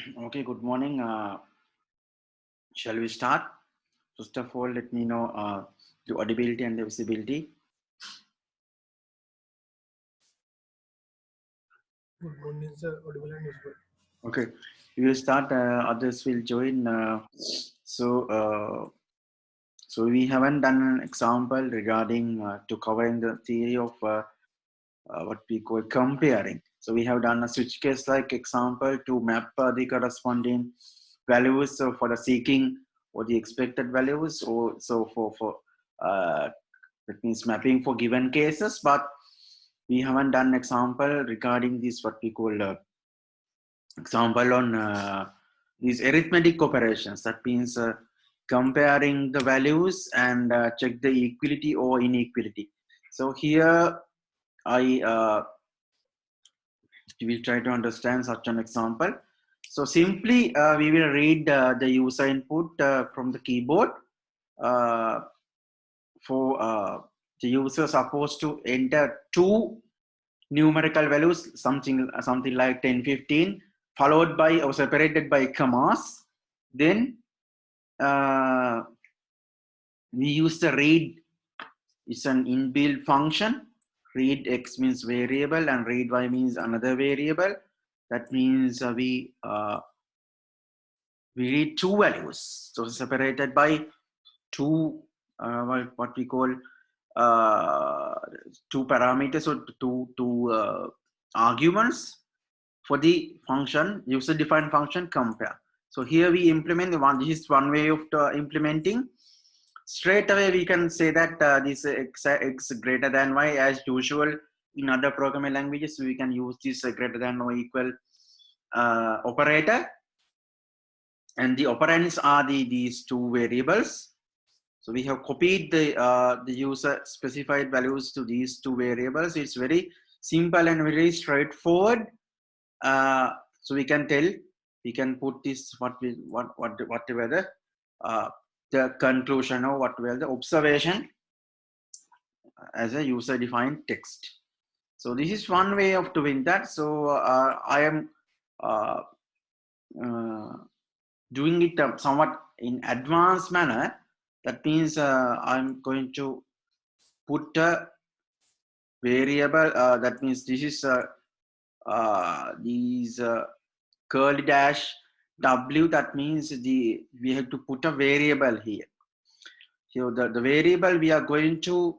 Okay, good morning. Shall we start? First of all, let me know the audibility and the visibility. Good morning, sir. Audible and visible. Okay, we will start. Others will join. So, uh, so we haven't done an example regarding to covering the theory of what we call comparing. So we have done a switch case like example to map the corresponding values for the seeking or the expected values, or so for uh, that means mapping for given cases, but we haven't done example regarding this what we call example on these arithmetic operations. That means comparing the values and check the equality or inequality. So here I will try to understand such an example. So simply we will read the user input from the keyboard. Uh, for the user supposed to enter two numerical values, something like 10, 15, followed by or separated by commas. Then we use the read. It's an inbuilt function. Read x means variable and read y means another variable. That means we read two values, so separated by two what we call uh, two parameters or two arguments for the function, user defined function compare. So here we implement the one. This is one way of implementing. Straight away we can say that this x greater than y, as usual in other programming languages we can use this greater than or equal operator, and the operands are these two variables. So we have copied the user specified values to these two variables. It's very simple and very straightforward. So we can tell, we can put this whatever the conclusion or whatever the observation as a user defined text. So this is one way of doing that. So I am uh, uh, doing it somewhat in advanced manner. That means I'm going to put a variable. That means this is these curly dash w. That means we have to put a variable here. So the variable we are going to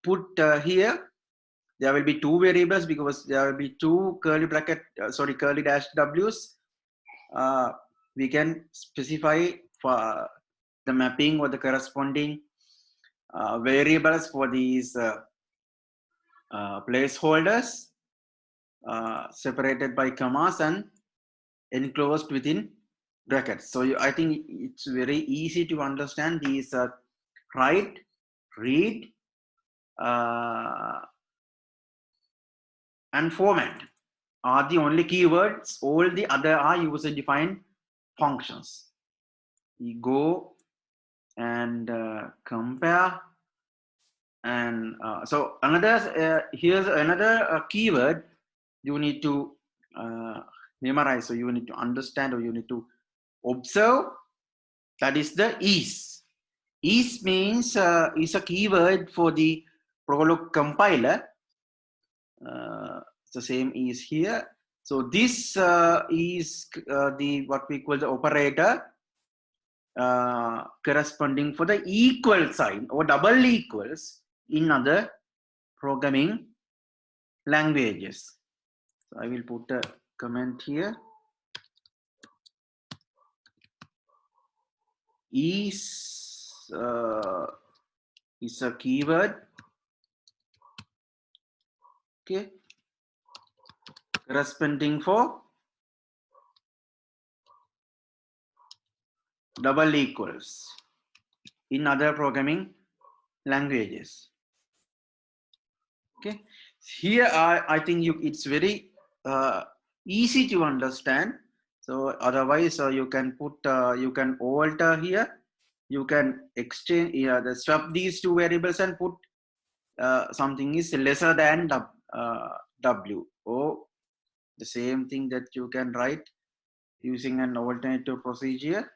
put here, there will be two variables because there will be two curly bracket curly dash w's. We can specify for the mapping or the corresponding variables for these placeholders separated by commas and enclosed within brackets. So I think it's very easy to understand these write, read, uh, and format are the only keywords. All the other are user defined functions. We go and compare, and so another here's another keyword you need to memorize, so you need to understand or you need to observe. That is the is means is a keyword for the Prolog compiler. It's the same is here. So this is the what we call the operator corresponding for the equal sign or double equals in other programming languages. So I will put a comment here. Is a keyword, okay, corresponding for double equals in other programming languages. Okay, here I think it's very easy to understand. So otherwise you can put you can alter here, you can exchange swap these two variables and put something is lesser than w, or the same thing that you can write using an alternative procedure.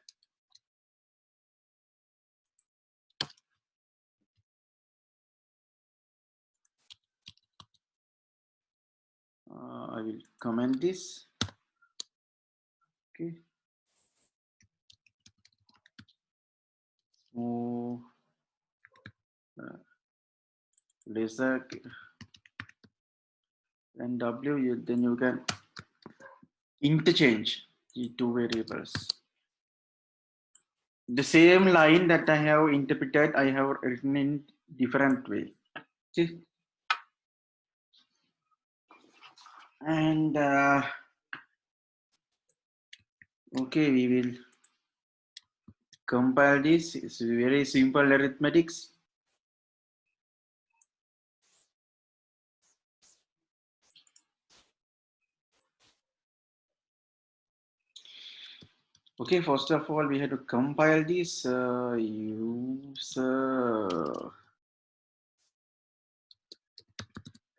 I will comment this. Okay. So lesser than W, then you can interchange the two variables. The same line that I have interpreted, I have written in different way. See? And okay, we will compile this. It's very simple arithmetics. Okay, first of all, we have to compile this. Use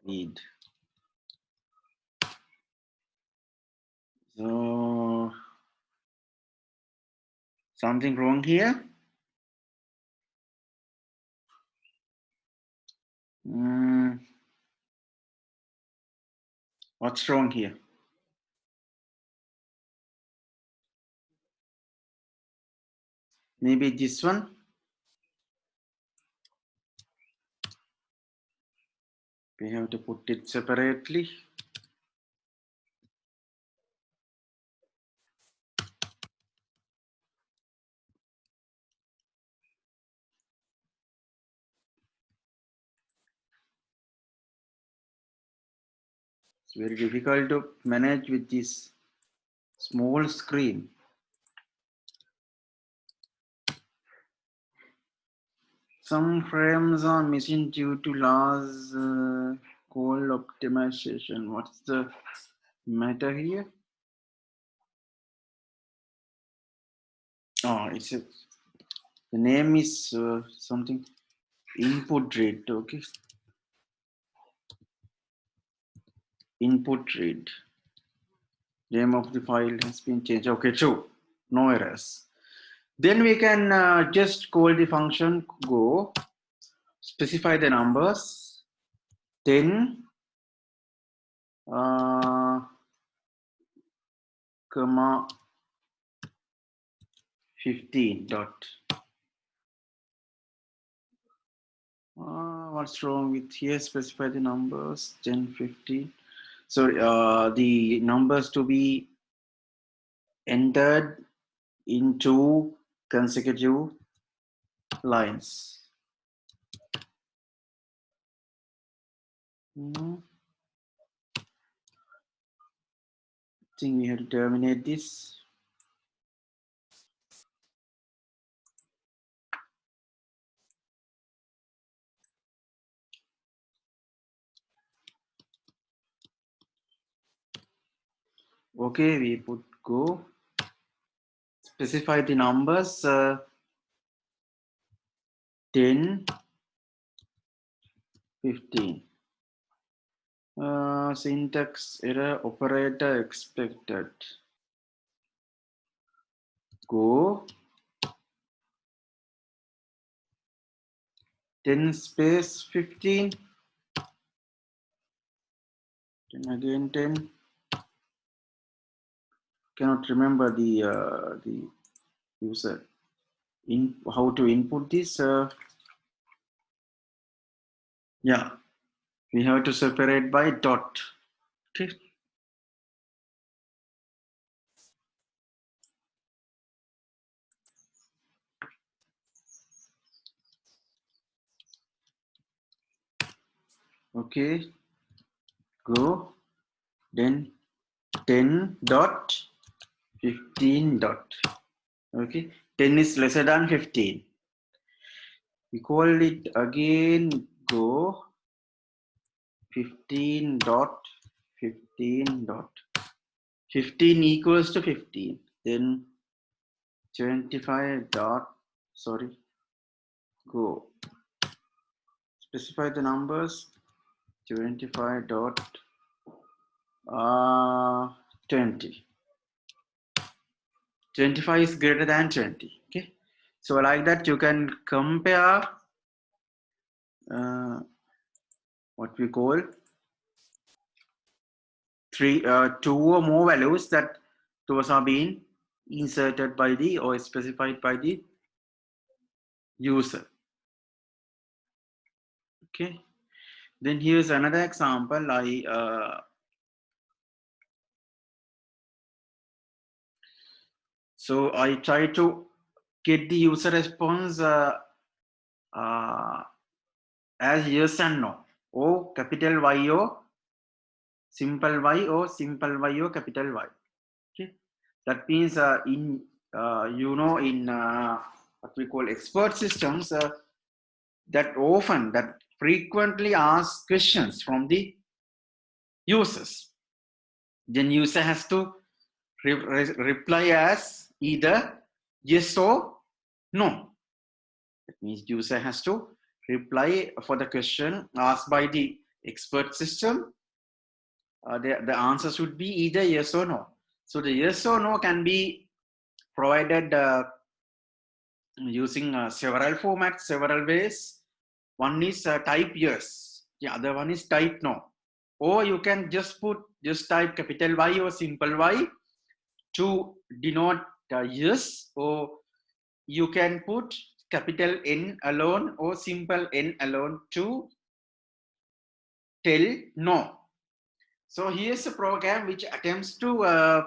read. So something wrong here. What's wrong here? Maybe this one. We have to put it separately. It's very difficult to manage with this small screen. Some frames are missing due to last call optimization. What's the matter here? Oh, it's a, the name is something input read. Okay, input read. Name of the file has been changed. Okay, true. No errors. Then we can just call the function go, specify the numbers, 10, comma 15 dot. What's wrong with here? Specify the numbers 10, 15. So the numbers to be entered in two consecutive lines. I think we have to terminate this. Okay, we put go. Specify the numbers 10, 15. Syntax error, operator expected. Go 10 space 15. Then again 10. Cannot remember the user in how to input this. Yeah, we have to separate by dot. Okay. Okay. Go. Then 10 dot 15 dot. Okay. 10 is lesser than 15. We call it again go 15 dot 15 dot 15 equals to 15. Then 25 dot, sorry, go. Specify the numbers 25 dot 20. 25 is greater than 20. Okay, so like that you can compare what we call two or more values that those are being inserted by the or specified by the user. Okay, then here's another example. So I try to get the user response as yes and no, or capital Y or simple Y, or simple Y or capital Y. Okay, that means in in what we call expert systems, that frequently ask questions from the users. Then user has to reply as either yes or no. That means user has to reply for the question asked by the expert system. The answer should be either yes or no. So the yes or no can be provided using several formats, several ways. One is type yes, the other one is type no. Or you can just type capital Y or simple Y to denote yes, or you can put capital N alone or simple N alone to tell no. So here's a program which attempts to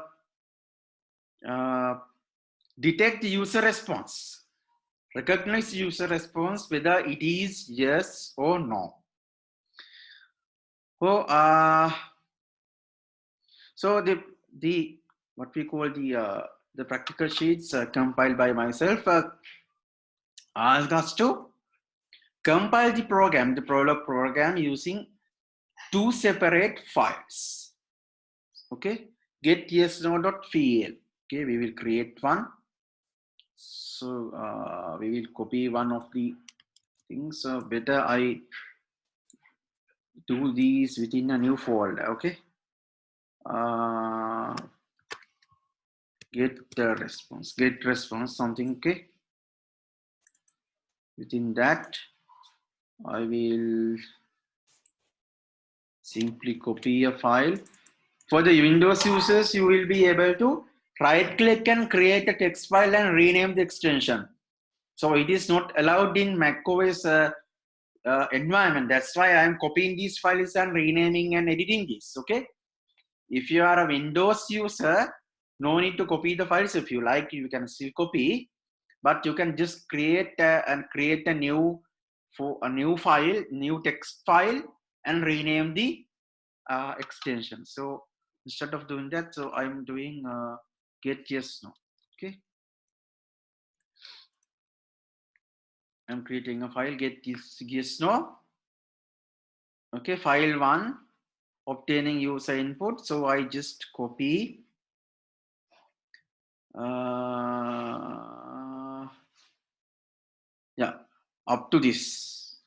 detect the user response, recognize user response whether it is yes or no. So the what we call the practical sheets compiled by myself ask us to compile the program, the Prolog program, using two separate files. Okay, get yes no.pl. Okay, we will create one. So we will copy one of the things. So better I do these within a new folder. Okay. Get response something. Okay. Within that, I will simply copy a file. For the Windows users, you will be able to right click and create a text file and rename the extension. So it is not allowed in macOS environment. That's why I am copying these files and renaming and editing this. Okay. If you are a Windows user, no need to copy the files. If you like, you can still copy, but you can just create a new file, new text file, and rename the extension. So instead of doing that, so I'm doing get yes no. Okay, I'm creating a file get yes no. Okay, file 1 obtaining user input. So I just copy yeah, up to this,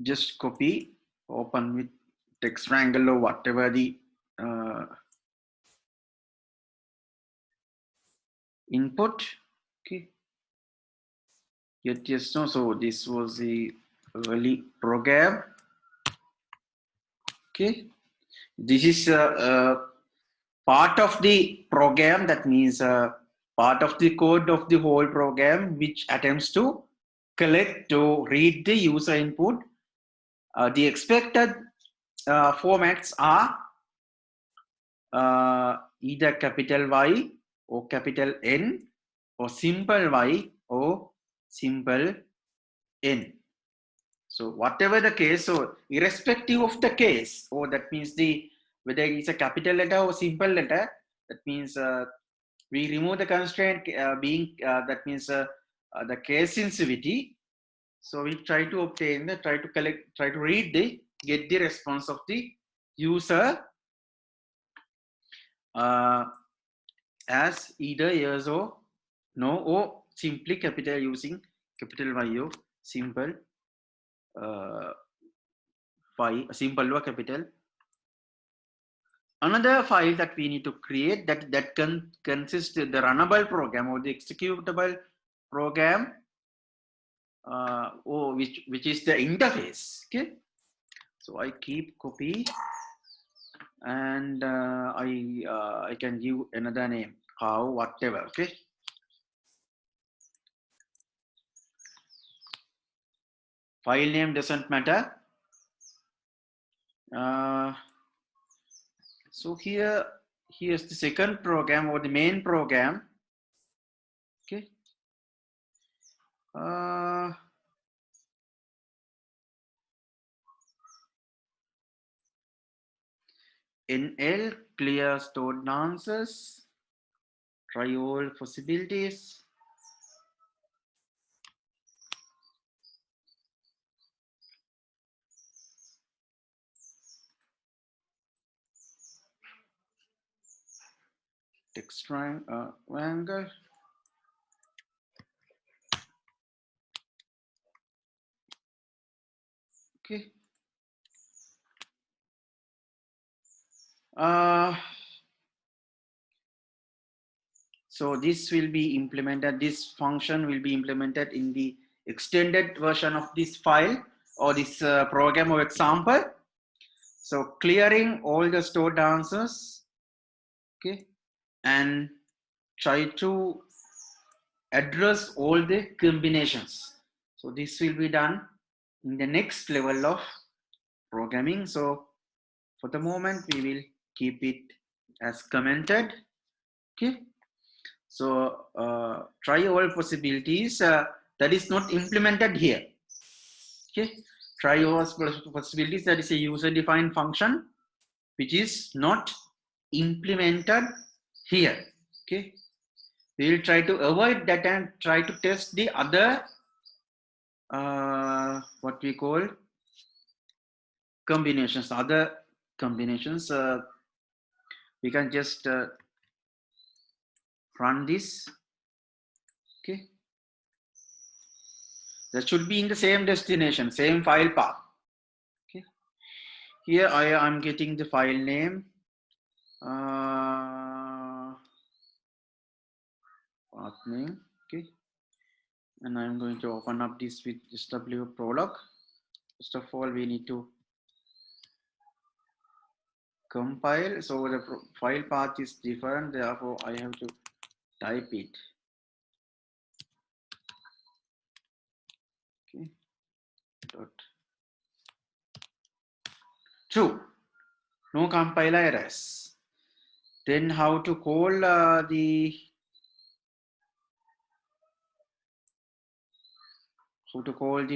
just copy, open with text triangle or whatever the input. Okay, get yes no. So this was the early program. Okay, this is part of the program, that means part of the code of the whole program which attempts to read the user input. The expected formats are either capital Y or capital N, or simple Y or simple N. So whatever the case, so irrespective of the case, or that means whether it's a capital letter or simple letter, that means we remove the constraint that means the case sensitivity. So we try to obtain try to read get the response of the user as either yes or no, or simply capital using capital Y or simple simple or capital another file that we need to create that consists the runnable program or the executable program, or which is the interface. Okay, so I keep copy, and I can give another name, how, whatever. Okay, file name doesn't matter. So here's the second program or the main program. Okay. NL clear stored answers, try all possibilities. Text triangle. Okay. So this will be implemented, this function will be implemented in the extended version of this file or this program or example. So clearing all the stored answers, okay, and try to address all the combinations. So this will be done in the next level of programming. So for the moment, we will keep it as commented. Okay. So try all possibilities that is not implemented here. Okay. Try all possibilities, that is a user-defined function which is not implemented here. Okay. We will try to avoid that and try to test the other what we call combinations. Other combinations, we can just run this. Okay, that should be in the same destination, same file path. Okay, here I am getting the file name, path name. Okay, and I'm going to open up this with SW Prolog. First of all, we need to compile. So the file path is different, therefore I have to type it. Okay, dot true, no compiler errors. Then how to call the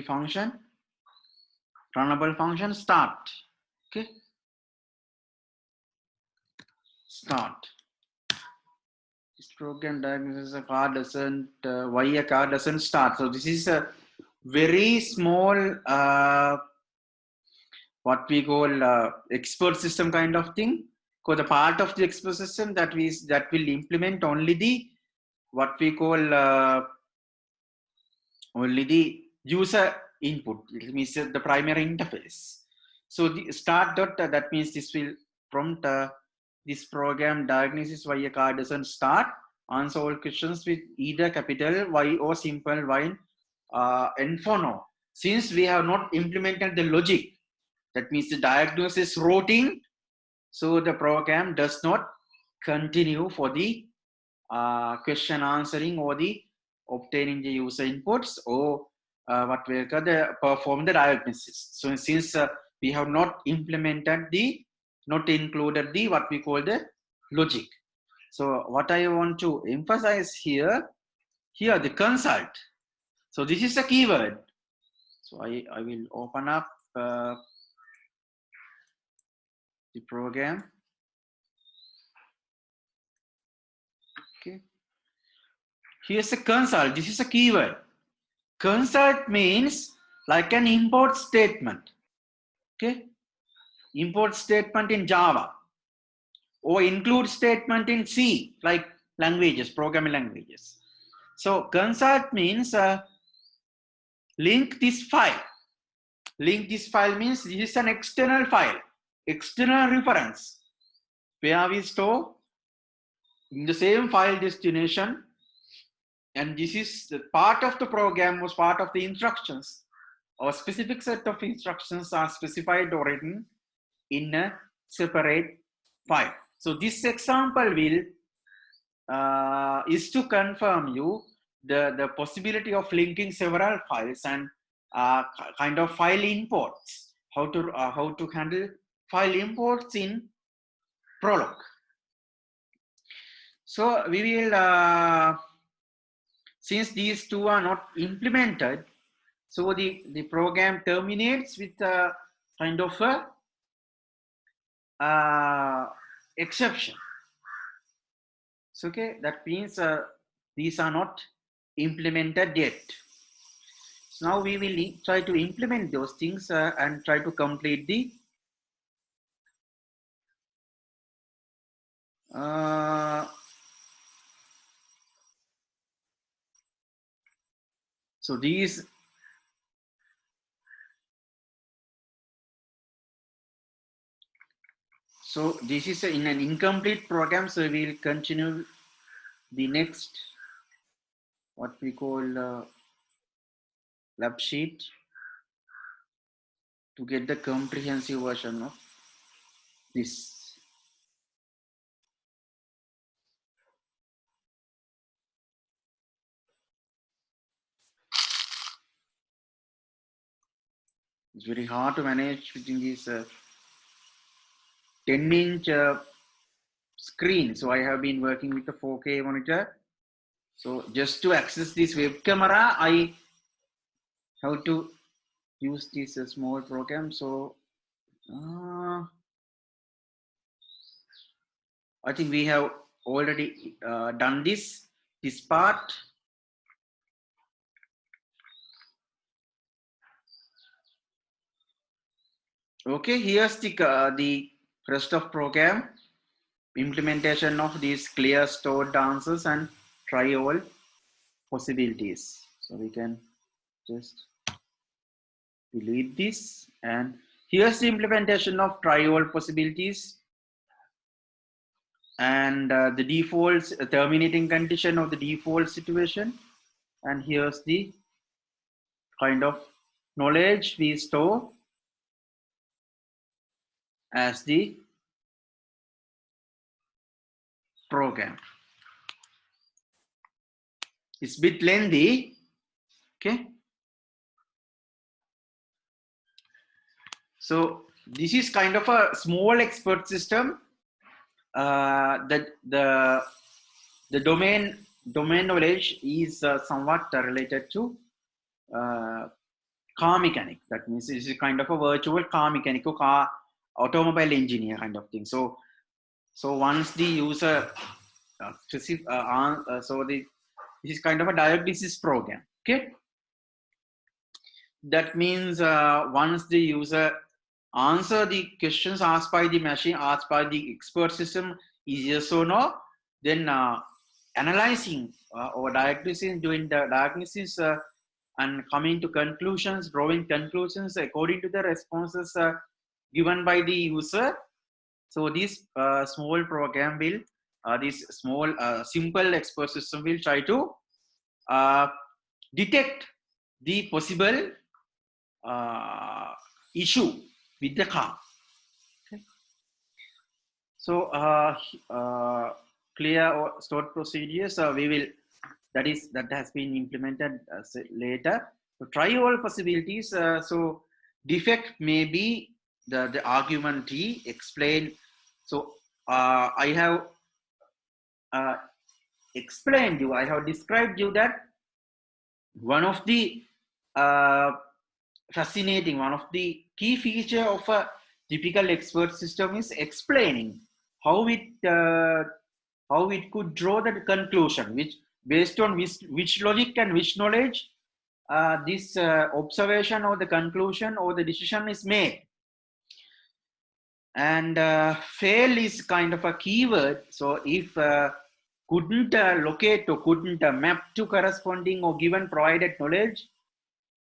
function, runnable function, start. Okay, start. This program diagnosis a car doesn't why a car doesn't start. So this is a very small what we call expert system kind of thing. Because the part of the expert system that will implement only the what we call only the user input. It means the primary interface. So the start dot that means this will prompt this program diagnosis why a car doesn't start. Answer all questions with either capital Y or simple Y and for now. Since we have not implemented the logic, that means the diagnosis routing, so the program does not continue for the question answering or the obtaining the user inputs or what we call the perform the diagnosis. So since we have not implemented not included the what we call the logic. So what I want to emphasize here the consult. So this is a keyword. So I will open up the program. Okay. Here's a consult. This is a keyword. Consult means like an import statement. Okay. Import statement in Java or include statement in C, like languages, programming languages. So consult means link this file. Link this file means this is an external file, external reference. where we store in the same file destination, and this is the part of the program was part of the instructions, or specific set of instructions are specified or written in a separate file. So this example will is to confirm you the possibility of linking several files and kind of file imports, how to handle file imports in Prolog. So we will since these two are not implemented, so the program terminates with a kind of a exception. So, okay, that means these are not implemented yet. So now we will try to implement those things and try to complete the so these so this is in an incomplete program, so we will continue the next what we call lab sheet to get the comprehensive version of this. It's very hard to manage within this 10-inch screen. So I have been working with the 4K monitor. So just to access this web camera, I have to use this small program. So I think we have already done this part. Okay, here's the rest of program implementation of these clear stored answers and try all possibilities. So we can just delete this, and here's the implementation of try all possibilities and the default terminating condition of the default situation, and here's the kind of knowledge we store as the program. It's a bit lengthy, okay? So this is kind of a small expert system. The domain knowledge is somewhat related to car mechanic. That means this is kind of a virtual car mechanic or car automobile engineer kind of thing. So once the user this is kind of a diagnosis program. Okay, that means once the user answer the questions asked by the machine, asked by the expert system is yes or no, then analyzing or diagnosing, doing the diagnosis and coming to conclusions, drawing conclusions according to the responses given by the user. So this small program will, this small simple expert system will try to detect the possible issue with the car. Okay. So clear or stored procedures we will, that has been implemented later. So try all possibilities. So defect may be the argument T explain. So I have explained you, I have described you that one of the fascinating, one of the key feature of a typical expert system is explaining how it could draw the conclusion, which based on which logic and which knowledge this observation or the conclusion or the decision is made. And fail is kind of a keyword. So if couldn't locate or couldn't map to corresponding or given provided knowledge,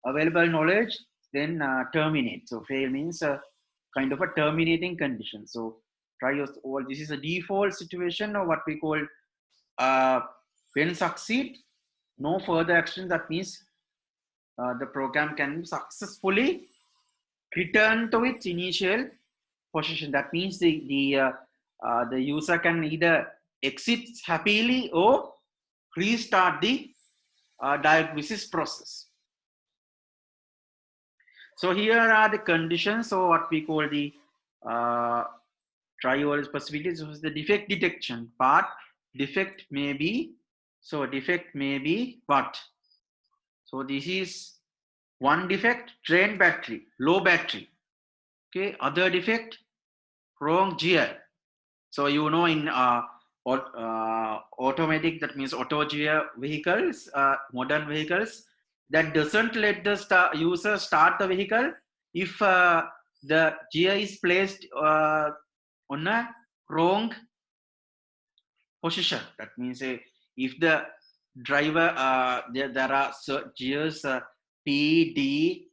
available knowledge, then terminate. So fail means kind of a terminating condition. So or this is a default situation, or what we call when succeed, no further action. That means the program can successfully return to its initial position. That means the user can either exit happily or restart the diagnosis process. So here are the conditions, or what we call the trial possibilities. So the defect detection part. Defect may be, so defect may be what? So this is one defect, drain battery, low battery. Okay, other defect, wrong gear. So you know in automatic, that means auto gear vehicles, modern vehicles, that doesn't let the user start the vehicle if the gear is placed on a wrong position. That means if the driver, there are gears P, D,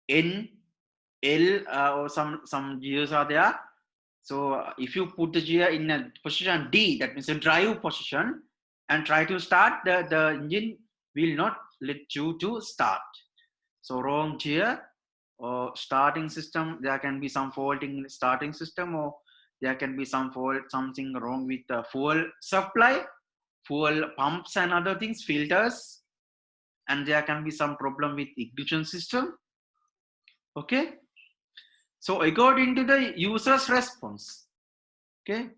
N, L, or some gears are there. So if you put the gear in a position D, that means a drive position, and try to start, the engine will not let you to start. So wrong gear or starting system, there can be some fault in the starting system, or there can be something wrong with the fuel supply, fuel pumps and other things, filters, and there can be some problem with ignition system. Okay. So according to the user's response, okay,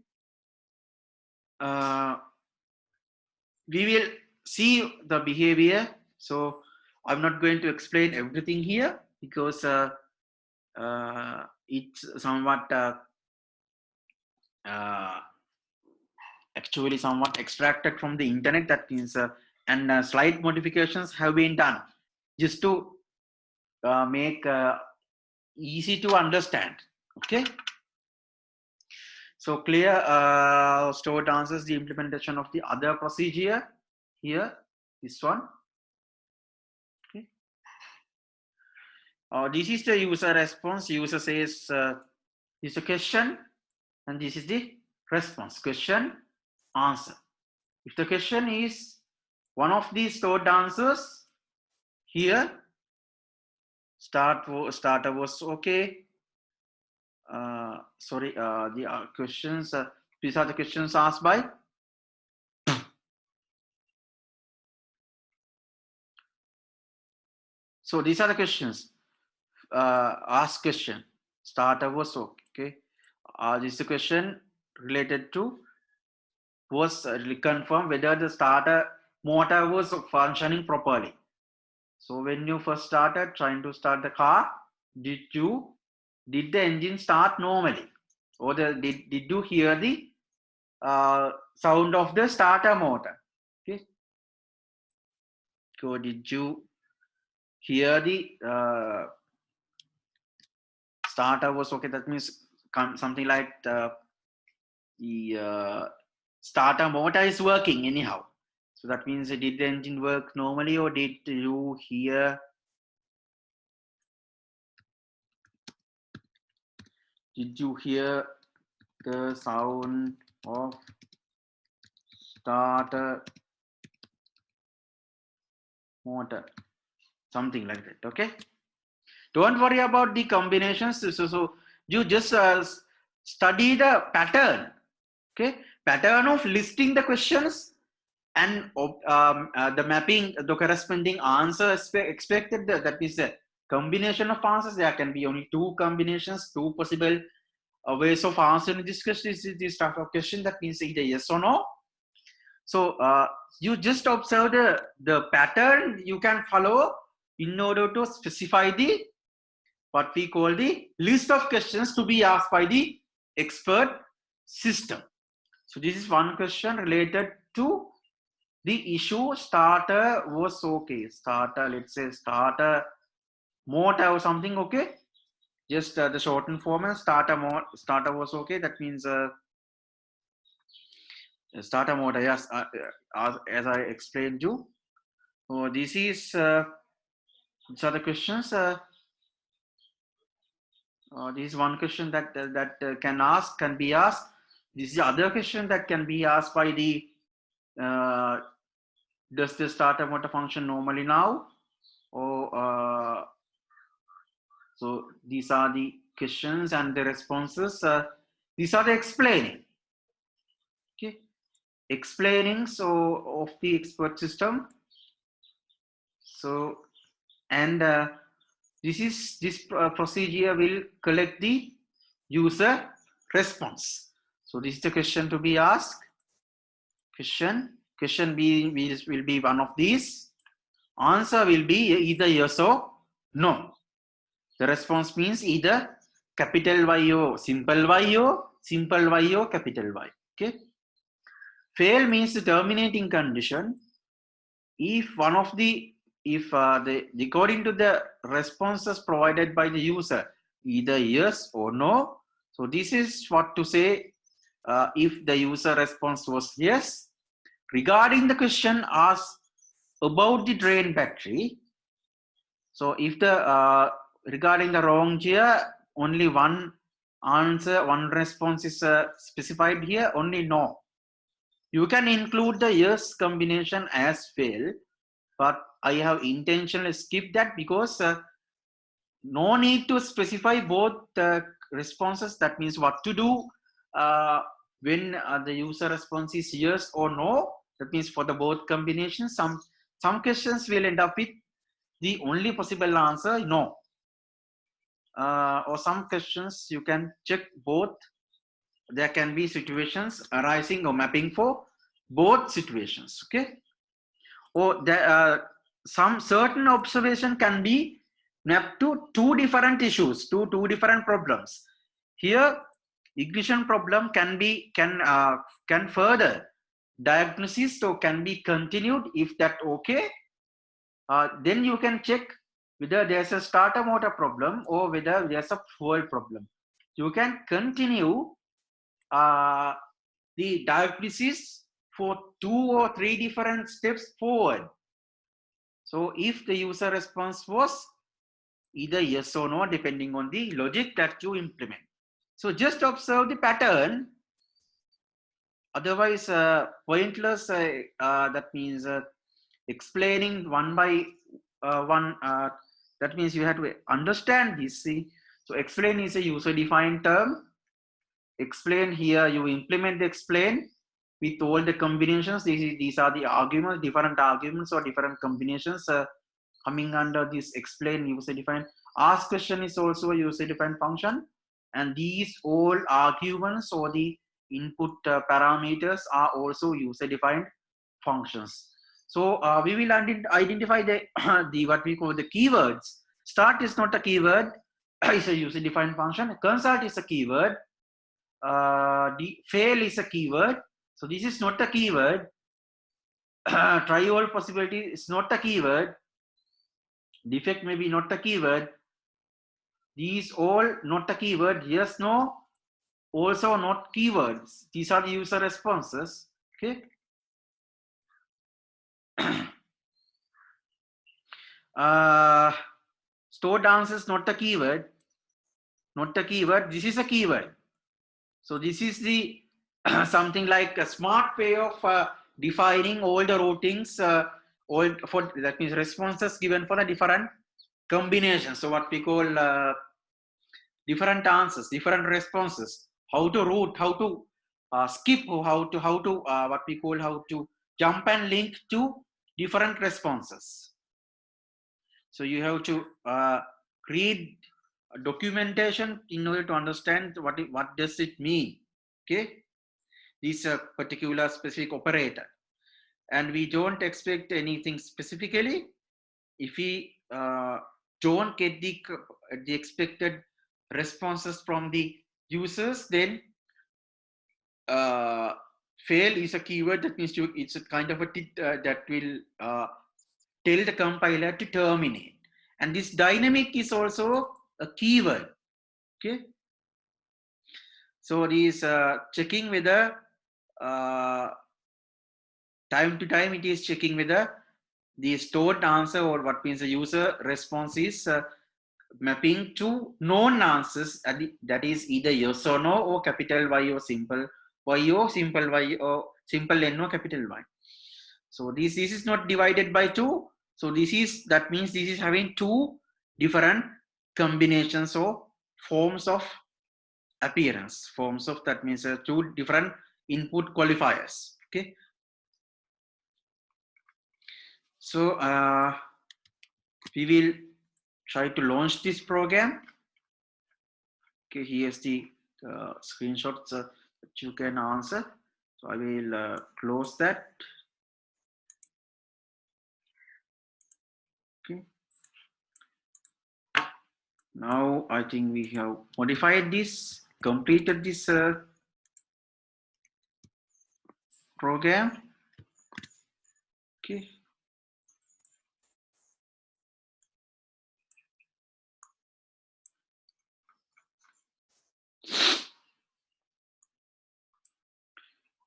we will see the behavior. So I'm not going to explain everything here because it's somewhat actually somewhat extracted from the internet. That means and slight modifications have been done just to make easy to understand. Okay. So clear stored answers, the implementation of the other procedure here, this one. Okay. This is the user response. User says this is a question, and this is the response. Question, answer. If the question is one of these stored answers, here starter was okay. Sorry, the questions. These are the questions asked by. So these are the questions. Ask question. Starter was okay. This is the question related to was confirm whether the starter motor was functioning properly. So when you first started trying to start the car, did the engine start normally, or did you hear the sound of the starter motor? Okay. So did you hear the starter was okay? That means something like the starter motor is working anyhow. So that means did the engine work normally, or did you hear? Did you hear the sound of starter motor? Something like that. Okay. Don't worry about the combinations. So you just study the pattern. Okay. Pattern of listing the questions and the mapping, the corresponding answer expected. That is a combination of answers. There can be only two combinations, two possible ways of answering this question. This type of question, that means either yes or no. So you just observe the pattern you can follow in order to specify the what we call the list of questions to be asked by the expert system. So this is one question related to the issue starter was okay. Starter, let's say starter motor or something, okay. Just the shortened form, starter was okay. That means starter motor, yes, as I explained you. So this is these are the questions. This is one question that can be asked. This is the other question that can be asked by the does the starter motor function normally now, or so these are the questions and the responses. These are the explaining. Okay, explaining so of the expert system. So and this procedure will collect the user response. So this is the question to be asked. Question B will be one of these. Answer will be either yes or no. The response means either capital Y or simple Y or simple Y or capital Y. Okay. Fail means the terminating condition. If one of the according to the responses provided by the user, either yes or no. So this is what to say if the user response was yes. Regarding the question asked about the drain battery, so if the regarding the wrong here, only one answer, one response is specified here, only no. You can include the yes combination as fail, but I have intentionally skipped that because no need to specify both responses. That means what to do when the user response is yes or no. That means for the both combinations, some questions will end up with the only possible answer no. Or some questions you can check both. There can be situations arising or mapping for both situations. Okay. Or there some certain observation can be mapped to two different issues, two different problems. Here ignition problem can further diagnosis, so can be continued if that okay. Then you can check whether there's a starter motor problem or whether there's a fuel problem. You can continue the diagnosis for 2 or 3 different steps forward. So if the user response was either yes or no, depending on the logic that you implement. So just observe the pattern. Otherwise, pointless, that means explaining one by one. That means you have to understand this. See, so explain is a user-defined term. Explain here, you implement the explain with all the combinations. These are the arguments, different arguments or different combinations coming under this explain user-defined. Ask question is also a user-defined function, and these all arguments or the input parameters are also user-defined functions. So we will identify the the what we call the keywords. Start is not a keyword; it's a user-defined function. Consult is a keyword. The fail is a keyword. So this is not a keyword. Try all possibility is not a keyword. Defect may be not a keyword. These all not a keyword. Yes, no, also not keywords. These are the user responses. Okay. Stored answers not a keyword. Not a keyword. This is a keyword. So this is the something like a smart way of defining all the routings, all for that means responses given for the different combinations. So what we call different answers, different responses. How to route, how to skip, how to what we call how to jump and link to different responses. So you have to read documentation in order to understand what does it mean. Okay, this particular specific operator, and we don't expect anything specifically. If we don't get the expected responses from the users, then fail is a keyword. That means it's a kind of a that will tell the compiler to terminate. And this dynamic is also a keyword. Okay. So this checking whether time to time it is checking whether the stored answer or what means the user response is mapping to known answers, that is either yes or no, or capital Y or simple Y, or simple Y, or simple N or capital Y. So this is not divided by 2. So that means this is having 2 different combinations or forms of appearance. Forms of, that means 2 different input qualifiers. Okay. So we will try to launch this program. Okay, here's the screenshots that you can answer. So I will close that. Okay. Now I think we have modified this, completed this program. Okay.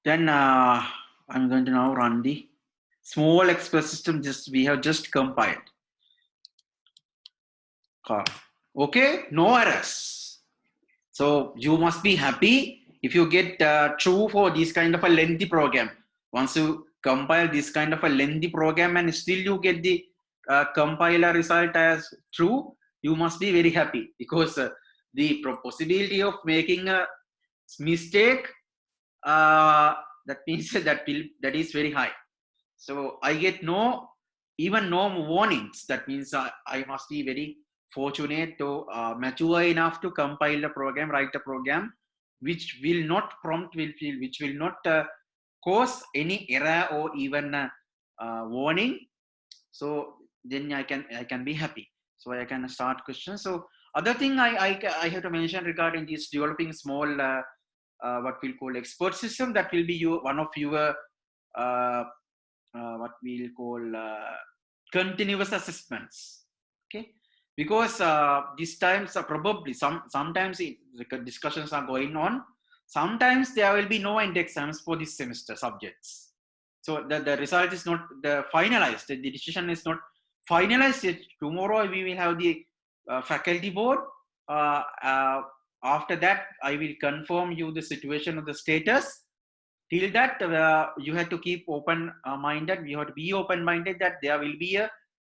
Then I'm going to now run the small express system. We have just compiled. Okay, no errors. So you must be happy if you get true for this kind of a lengthy program. Once you compile this kind of a lengthy program and still you get the compiler result as true, you must be very happy, because the possibility of making a mistake, that means that is very high. So I get even no warnings. That means I must be very fortunate to mature enough to compile the program, write a program which will not which will not cause any error or even warning. So then I can be happy. So I can start questions. So other thing I have to mention regarding this developing small what we'll call expert system, that will be one of your what we'll call continuous assessments. Okay, because these times probably sometimes the discussions are going on. Sometimes there will be no end exams for this semester subjects. So the result is not finalized. The decision is not finalized yet. Tomorrow we will have the faculty board. After that, I will confirm you the situation of the status. Till that, you have to keep open-minded. You have to be open-minded that there will be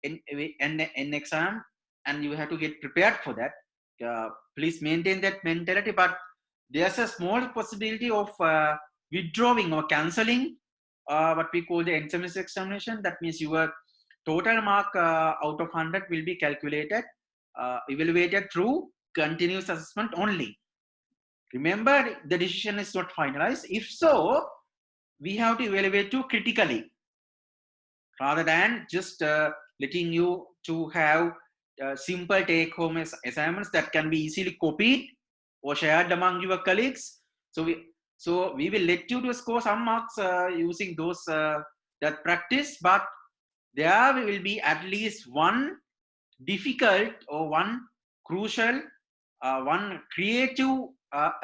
an exam, and you have to get prepared for that. Please maintain that mentality. But there's a small possibility of withdrawing or cancelling what we call the end semester examination. That means your total mark out of 100 will be calculated, evaluated through continuous assessment only. Remember, the decision is not finalized. If so, we have to evaluate you critically, rather than just letting you to have simple take-home assignments that can be easily copied or shared among your colleagues. So we will let you to score some marks using those that practice, but there will be at least one difficult or one crucial, one creative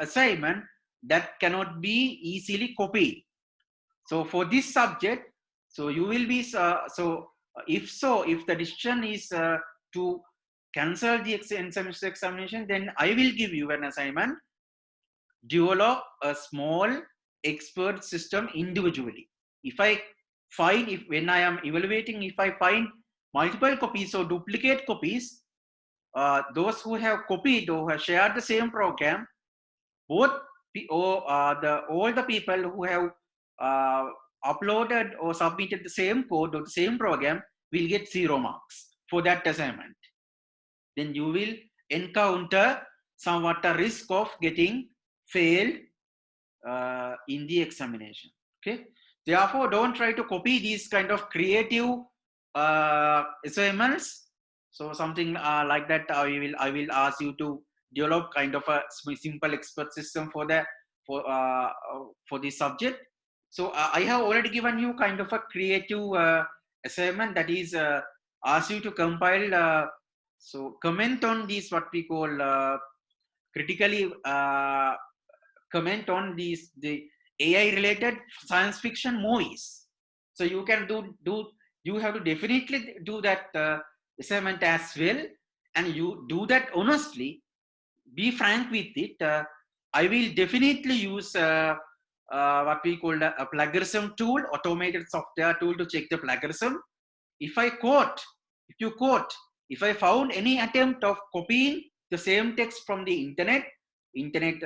assignment that cannot be easily copied. So for this subject, so you will be if the decision is to cancel the end semester examination, then I will give you an assignment. Develop a small expert system individually. If when I am evaluating, if I find multiple copies or duplicate copies, those who have copied or have shared the same program, all the people who have uploaded or submitted the same code or the same program will get 0 marks for that assignment. Then you will encounter somewhat a risk of getting failed in the examination. Okay, therefore don't try to copy these kind of creative assignments. So something like that, I will ask you to develop kind of a simple expert system for this subject. So I have already given you kind of a creative assignment, that is ask you to compile. So comment on these, what we call critically comment on the AI related science fiction movies. So you can you have to definitely do that assignment as well. and you do that honestly, be frank with it, I will definitely use what we call a plagiarism tool, automated software tool to check the plagiarism. If I quote, if you quote, if I found any attempt of copying the same text from the internet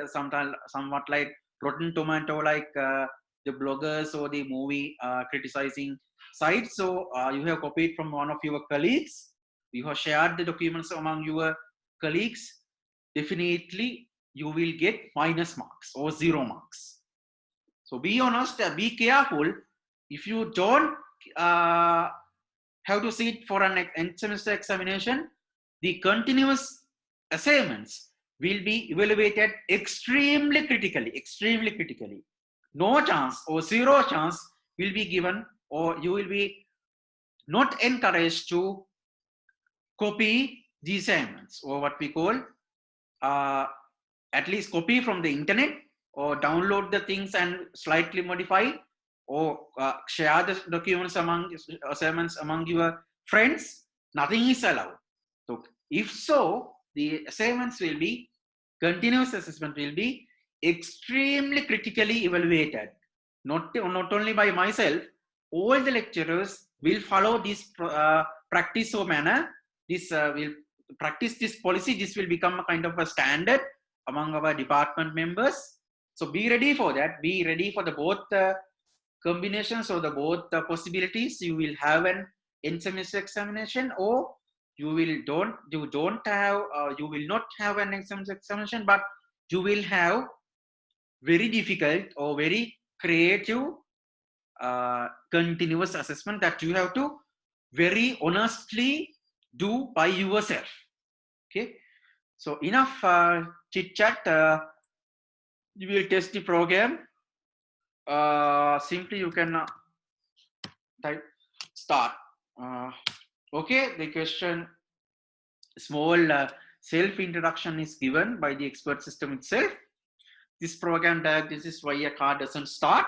sometimes somewhat like Rotten Tomato, like the bloggers or the movie criticizing sites. So you have copied from one of your colleagues, you have shared the documents among your colleagues, definitely you will get minus marks or 0 marks. So be honest, be careful. If you don't have to sit for an end semester examination, the continuous assignments will be evaluated extremely critically. No chance or 0 chance will be given, or you will be not encouraged to copy the assignments, or what we call at least copy from the internet, or download the things and slightly modify, or share the documents among assignments among your friends. Nothing is allowed. So if so, the assignments will be, continuous assessment will be extremely critically evaluated. Not only by myself, all the lecturers will follow this practice or manner. This will practice this policy. This will become a kind of a standard among our department members. So be ready for that. Be ready for the both combinations or the both possibilities. You will have an end semester examination, or you will not have an end semester examination, but you will have very difficult or very creative continuous assessment that you have to very honestly do by yourself. Okay, so enough chit chat. You will test the program. Simply you can type start. Okay, the question, small self introduction is given by the expert system itself. This program diagnosis is why a car doesn't start.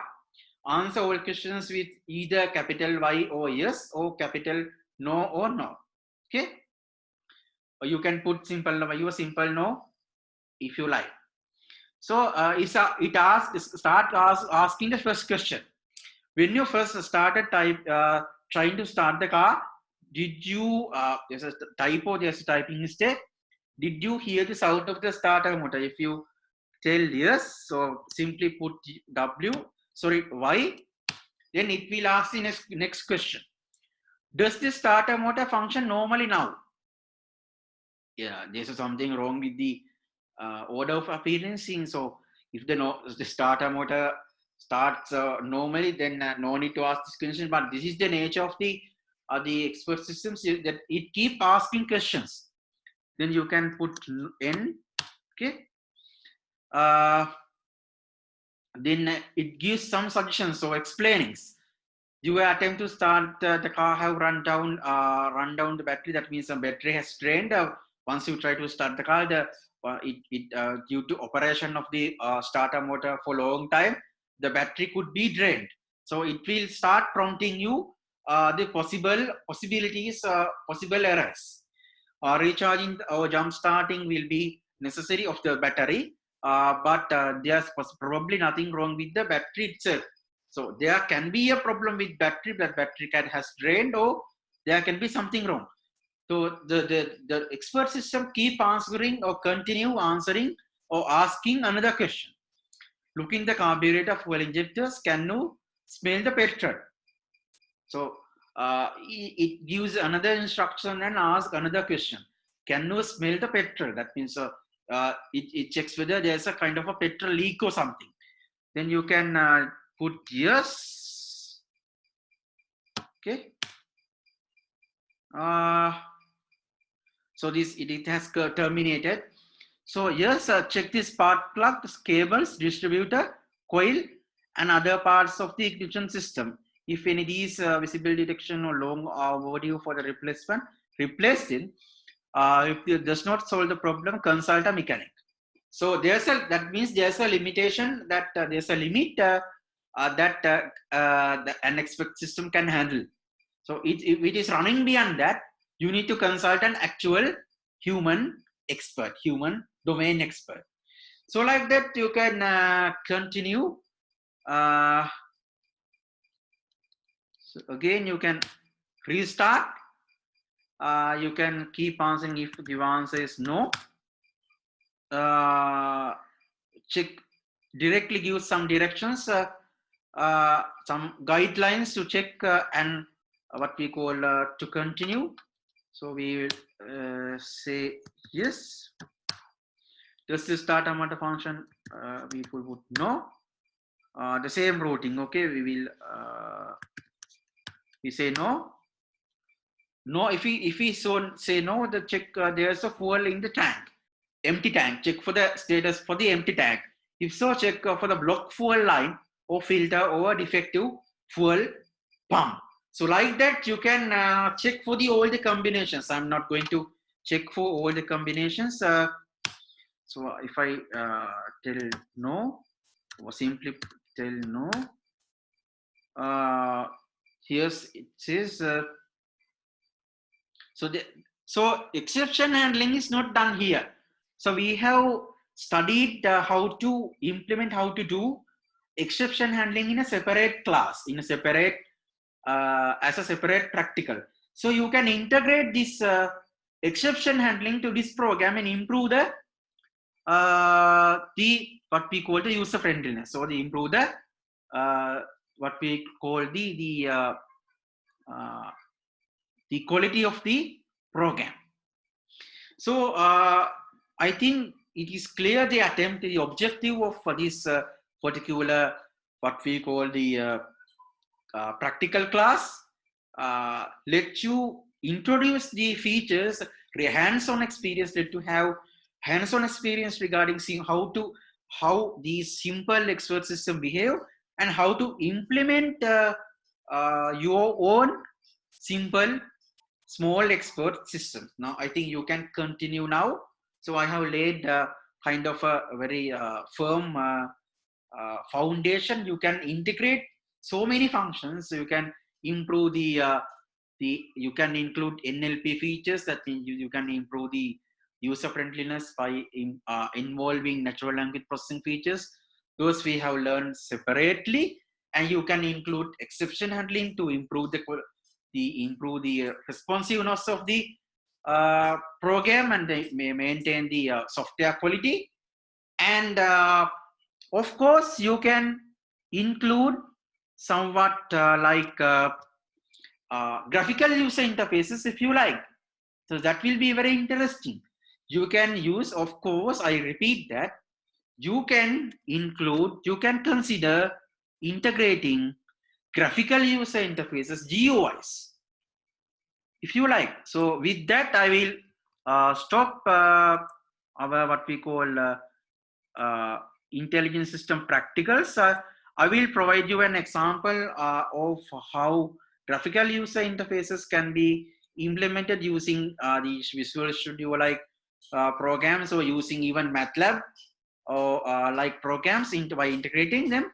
Answer all questions with either capital Y or yes, or capital no or no. Okay, or you can put simple no, your simple no if you like. So it asking the first question. When you first started trying to start the car, did you there's a typo, there's a typing mistake, did you hear the sound of the starter motor? If you tell yes, so simply put Y, then it will ask the next question. Does the starter motor function normally now? Yeah, there's something wrong with the order of appearance. So if the starter motor starts normally, then no need to ask this question. But this is the nature of the expert systems, that it keep asking questions. Then you can put N. Okay. Then it gives some suggestions or explainings. You attempt to start the car, have run down the battery. That means the battery has drained. Once you try to start the car, due to operation of the starter motor for a long time, the battery could be drained. So it will start prompting you the possibilities, possible errors. Recharging or jump starting will be necessary of the battery, but there's probably nothing wrong with the battery itself. So there can be a problem with battery, that battery has drained, or there can be something wrong. So the expert system keep answering or continue answering or asking another question. Looking the carburetor fuel injectors, can you smell the petrol? So it gives another instruction and ask another question. Can you smell the petrol? That means it checks whether there's a kind of a petrol leak or something. Then you can put yes. Okay. So it has terminated. So yes, check the spark plug, cables, distributor, coil, and other parts of the ignition system. If any of these visible detection or long overdue for the replacement, replaced in. If it does not solve the problem, consult a mechanic. So that means there's a limitation, that there's a limit that an expert system can handle. So if it is running beyond that, you need to consult an actual human expert, human domain expert. So like that, you can continue. So again, you can restart. You can keep answering if the answer is no. Check, directly give some directions, some guidelines to check and what we call to continue. So we will say yes. Just to start a matter function, we will put no. The same routing, okay, we will we say no. No, if we say no, the check there's a fuel in the tank, empty tank. Check for the status for the empty tank. If so, check for the block fuel line or filter or defective fuel pump. So like that, you can check for all the combinations. I'm not going to check for all the combinations. So if I tell no, or simply tell no, here's it says. So exception handling is not done here. So we have studied how to implement, how to do exception handling in a separate class, in a separate as a separate practical. So you can integrate this exception handling to this program and improve the what we call the user friendliness, or the improve the what we call the quality of the program. So I think it is clear the attempt, the objective of this particular what we call the practical class. Let you introduce the features, hands-on experience, let you have hands-on experience regarding seeing how these simple expert system behave and how to implement your own simple small expert system. Now I think you can continue now. So I have laid kind of a very firm foundation. You can integrate so many functions. You can improve you can include NLP features, that you can improve the user friendliness by involving natural language processing features. Those we have learned separately, and you can include exception handling to improve the responsiveness of the program, and they may maintain the software quality. And of course, you can include somewhat graphical user interfaces if you like. So that will be very interesting. You can use, of course, I repeat that, you can consider integrating graphical user interfaces, GUIs, if you like. So with that, I will stop our what we call intelligent system practicals. I will provide you an example of how graphical user interfaces can be implemented using these Visual Studio like programs, or using even MATLAB or like programs by integrating them.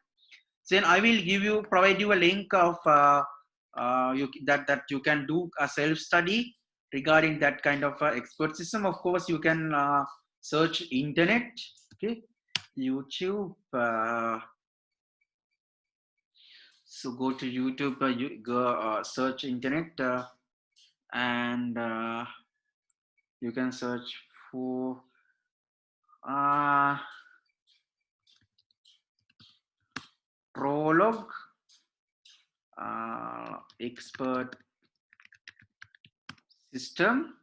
Then I will provide you a link of that you can do a self-study regarding that kind of expert system. Of course, you can search internet, okay, YouTube. So go to YouTube, you go search internet, and you can search for Prolog expert system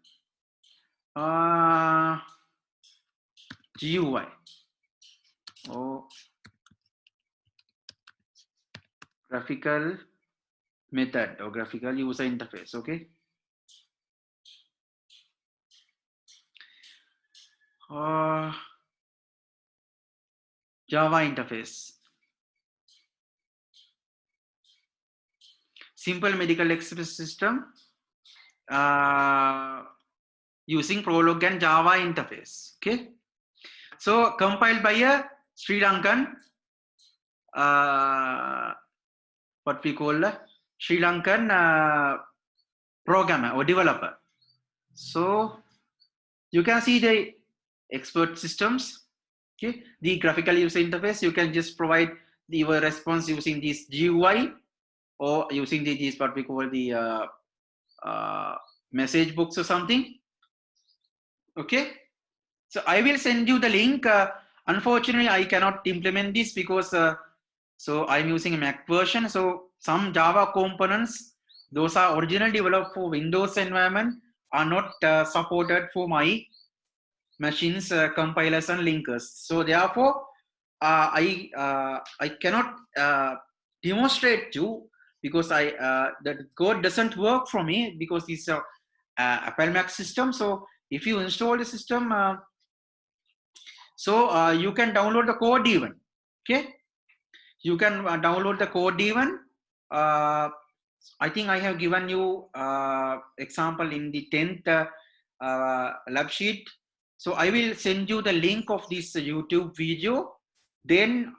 GUI or graphical method or graphical user interface. Okay. Java interface. Simple medical express system using Prolog and Java interface. Okay. So compiled by a Sri Lankan what we call a Sri Lankan programmer or developer. So you can see the expert systems. Okay, the graphical user interface, you can just provide your response using this GUI or using these what we call the message books or something. Okay, so I will send you the link. Unfortunately, I cannot implement this because so I'm using a Mac version. So some Java components, those are originally developed for Windows environment, are not supported for my machines, compilers and linkers. So therefore, I cannot demonstrate you because that code doesn't work for me because it's a Apple Mac system. So if you install the system, you can download the code even. Okay, you can download the code even. I think I have given you example in the 10th lab sheet. So I will send you the link of this YouTube video. Then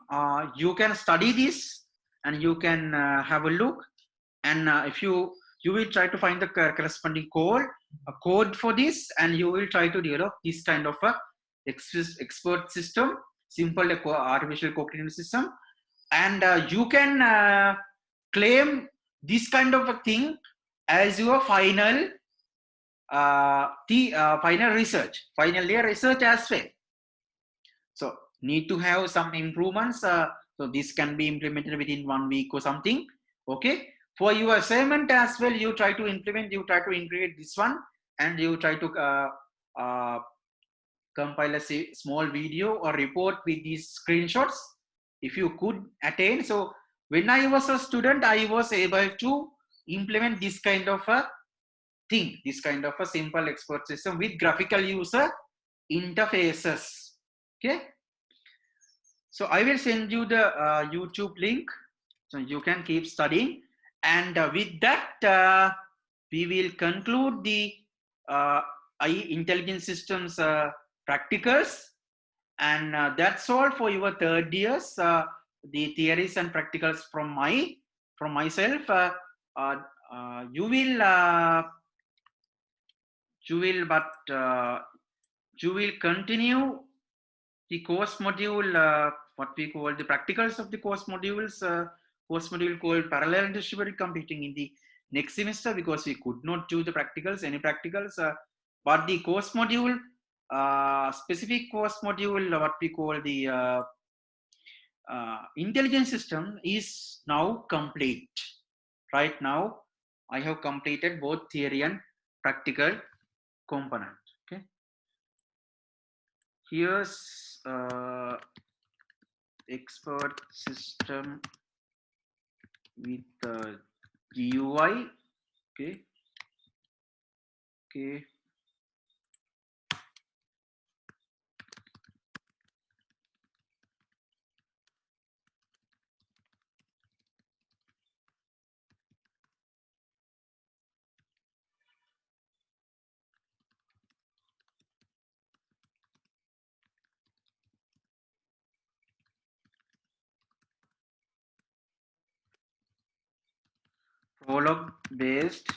you can study this and you can have a look. And if you will try to find the corresponding code for this, and you will try to develop this kind of a expert system, simple artificial cognitive system, and you can claim this kind of a thing as your final final research, final year research as well. So need to have some improvements. So this can be implemented within 1 week or something. Okay, for your assignment as well, you try to integrate this one, and you try to compile a small video or report with these screenshots if you could attain. So when I was a student, I was able to implement this kind of a thing, this kind of a simple expert system with graphical user interfaces. Okay, so I will send you the YouTube link so you can keep studying, and with that we will conclude the AI intelligence systems practicals, and that's all for your third years. The theories and practicals from myself. You will continue the course module, what we call the practicals of the course modules, course module called parallel and distributed computing in the next semester, because we could not do the practicals, any practicals, but the course module, specific course module, what we call the intelligence system is now complete. Right now, I have completed both theory and practical component. Okay. Here's expert system with the GUI. Okay. Okay. Prolog based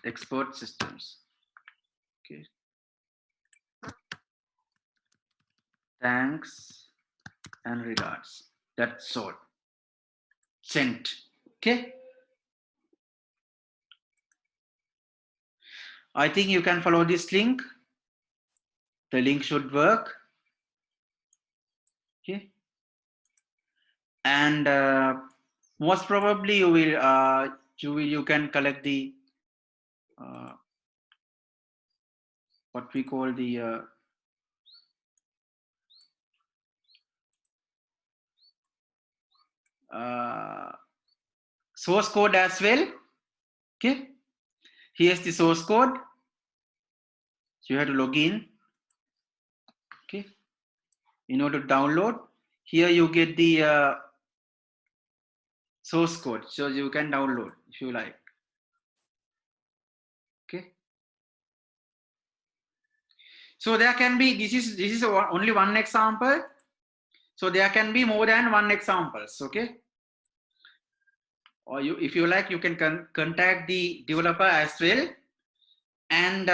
expert systems. Okay. Thanks and regards. That's all. Sent. Okay. I think you can follow this link. The link should work. Okay. And most probably you can collect the what we call the source code as well. Okay, here's the source code. So you have to log in. Okay, in order to download, here you get the source code, so you can download if you like. Okay, so there can be, this is only one example, so there can be more than one examples. Okay, or if you like, you can contact the developer as well, and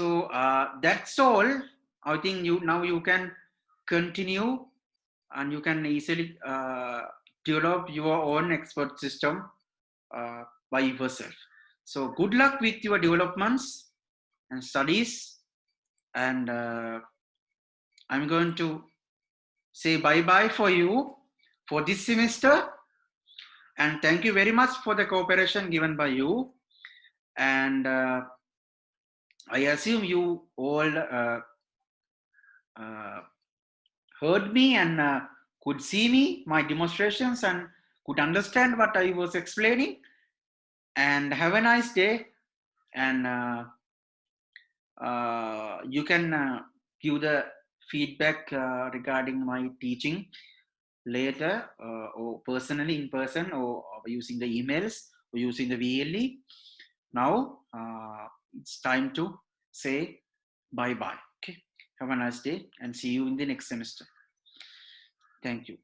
So that's all. I think now you can continue and you can easily develop your own expert system by yourself. So good luck with your developments and studies, and I'm going to say bye-bye for you for this semester, and thank you very much for the cooperation given by you, and I assume you all heard me and could see me, my demonstrations, and could understand what I was explaining. And have a nice day. And you can give the feedback regarding my teaching later, or personally in person, or using the emails, or using the VLE. Now it's time to say bye-bye. Okay. Have a nice day and see you in the next semester. Thank you.